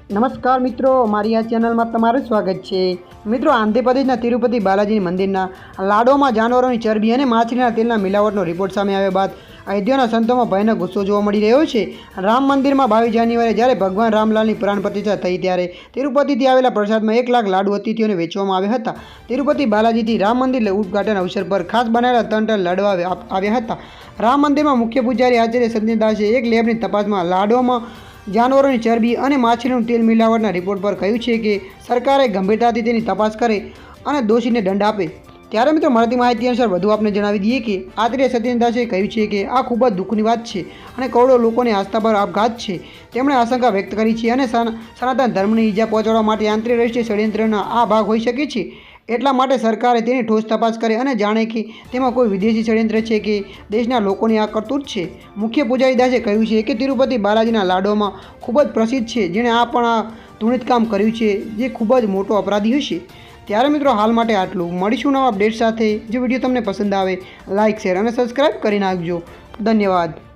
નમસ્કાર મિત્રો, મારી આ ચેનલમાં તમારું સ્વાગત છે। મિત્રો, આંધ્રપ્રદેશના તિરુપતિ બાલાજી મંદિરના લાડોમાં જાનવરોની ચરબી અને માછલીના તેલના મિલાવટનો રિપોર્ટ સામે આવ્યા બાદ અયોધ્યાના સંતોમાં ભયાનક ગુસ્સો જોવા મળી રહ્યો છે। રામ મંદિરમાં 22 જાન્યુઆરીએ જ્યારે ભગવાન રામલાલની પ્રાણ પ્રતિષ્ઠા થઈ ત્યારે તિરુપતિથી આવેલા પ્રસાદમાં 1 લાખ લાડુ અતિથિઓને વેચવામાં આવ્યા હતા। તિરુપતિ બાલાજીથી રામ મંદિર ઉદ્ઘાટન અવસર પર ખાસ બનાવેલા 3 ટન લાડવા આવ્યા હતા। રામ મંદિરમાં મુખ્ય પૂજારી આચાર્ય સત્યદાસે એક લેબની તપાસમાં લાડવામાં જાનવરોની ચરબી અને માછલીનું તેલ મિલાવટના રિપોર્ટ પર કહ્યું છે કે સરકારે ગંભીરતાથી તેની તપાસ કરે અને દોષીને દંડ આપે। ત્યારે મિત્રો, મળતી માહિતી અનુસાર વધુ આપને જણાવી દઈએ કે આચાર્ય સત્યદાસે કહ્યું છે કે આ ખૂબ જ દુઃખની વાત છે અને કરોડો લોકોની આસ્થા પર આપઘાત છે। તેમણે આશંકા વ્યક્ત કરી છે અને સનાતન ધર્મની ઈજા પહોંચાડવા માટે આંતરરાષ્ટ્રીય ષડયંત્રના આ ભાગ હોઈ શકે છે। એટલા માટે સરકારે તેની ઠોસ તપાસ કરે અને જાણે કે તેમાં કોઈ વિદેશી ષડયંત્ર છે કે દેશના લોકોની આ કરતૂત છે। મુખ્ય પૂજારી દાસે કહ્યું છે કે તિરુપતિ બાલાજીના લાડોમાં ખૂબ જ પ્રસિદ્ધ છે, જેણે આ પણ આ ધૂણિત કામ કર્યું છે, જે ખૂબ જ મોટો અપરાધી હશે। ત્યારે મિત્રો, હાલ માટે આટલું। મળીશું નવા અપડેટ સાથે। જો વિડીયો તમને પસંદ આવે, લાઇક, શેર અને સબસ્ક્રાઈબ કરી નાખજો। ધન્યવાદ।